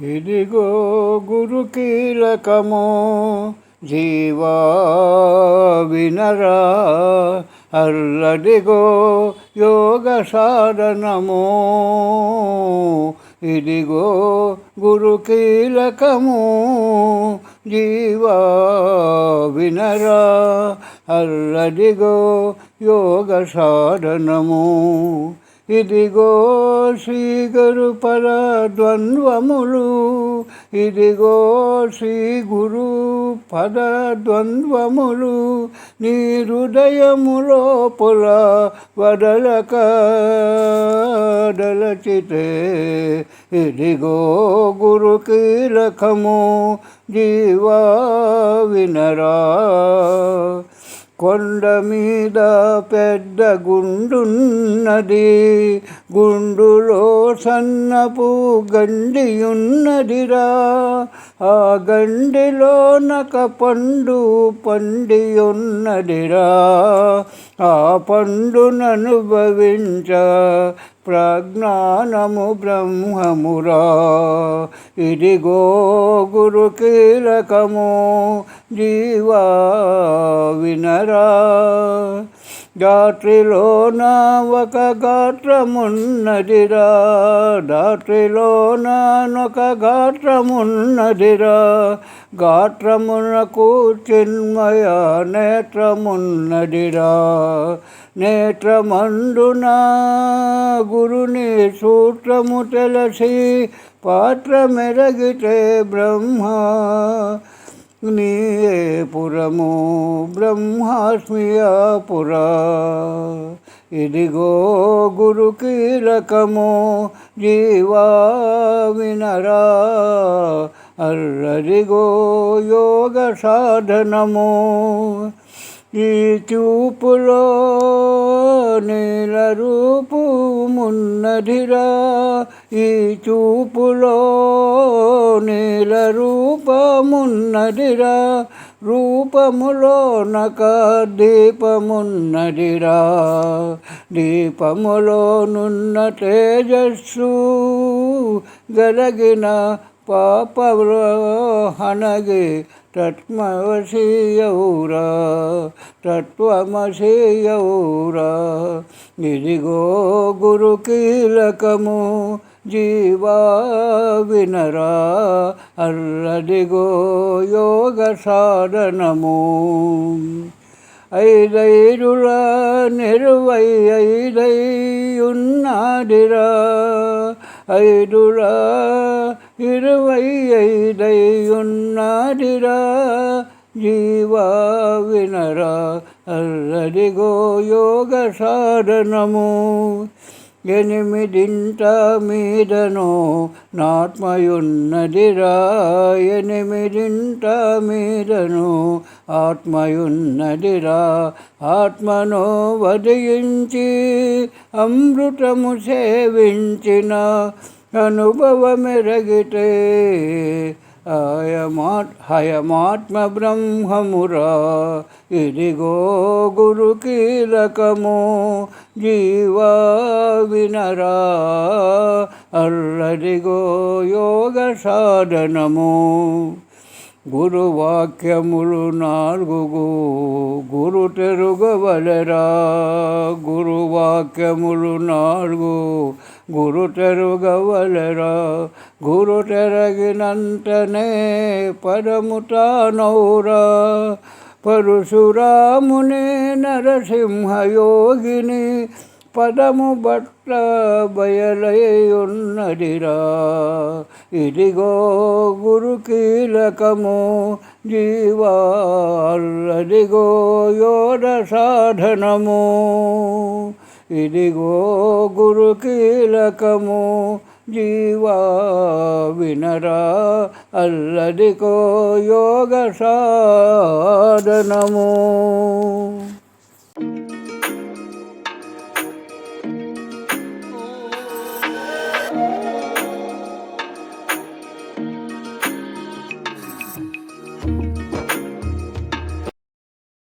ఇదిగో గురు కీలకము జీవా వినరా, అల్లదిగో యోగ సాధనము. ఇదిగో గురు కీలకము జీవా వినరా, అల్లదిగో యోగ సాధనము. ఇదిగో శ్రీ గురు పర ద్వంద్వములు, ఇదిగో శ్రీ గురు పద ద్వంద్వములు, నీ హృదయములో పొల వదలక దలచితే. ఇదిగో గురు కీలకము జీవా వినరా. కొండ మీద పెద్ద గుండున్నది, గుండులో సన్నపు గండియున్నదిరా. ఆ గండిలో నక పండు పండియున్నదిరా. ఆ పండుననుభవించ ప్రజ్ఞానము బ్రహ్మమురా. ఇదిగో గురు కీలకము జీవా వినరా. గాత్రిలోన ఒక గాత్రమున్నదిరా, దాత్రిలోన ఒక గాత్రమున్నదిరా. గాత్రమునకు చిన్మయ నేత్రమున్నదిరా. నేత్రమందున గురుని సూత్రము తెలిసి పాత్ర మెరగితే బ్రహ్మ నీయే పురము బ్రహ్మాస్మియా పురా. ఇదిగో గురు కీలకము జీవా వినరా, అల్లదిగో యోగ సాధనము. ఈ చూపులో నీల రూపమున్నదిరా, ఈ చూపులో నీల రూపమున్నదిరా. రూపములో నక దీపమున్నదిరా, దీపములో నున్న తేజస్సు గలగిన పాపలో హనగి తత్వమసీయౌరా, తత్వమసీయౌరా. ఇదిగో గురు కీలకము జీవా వినరా, అల్లదిగో యోగ సాధనము. ఐదైదుల నిరువై ఐదైయున్నాదిరా, ఐదుల 25 ఉన్నదిరా. జీవా వినరా, అల్లదిగో యోగ సాధనము. 8 మీదను నాత్మయున్నదిరా, 8 మీదను ఆత్మయున్నదిరా. ఆత్మను వదిలించి అమృతము సేవించిన అనుభవమెరగితే హయమాత్మ బ్రహ్మమురా. ఇదిగో గురు కీలకము జీవా వినరా, అల్లదిగో యోగ సాధనము. గురువాక్యములు 4 గురు తెరుగవలెరా, గురువాక్యములు 4 గురు తెరుగవలెరా. గురు తెరగినంతనే పరము తానౌరా. పరశురాముని నరసింహయోగిని పదము బట్ల బయలయున్నదిరా. ఇదిగో గురు కీలకము జీవా, అల్లదిగో యోగ సాధనము. ఇదిగో గురు కీలకము జీవా వినరా, అల్లదిగో యోగ సాధనము.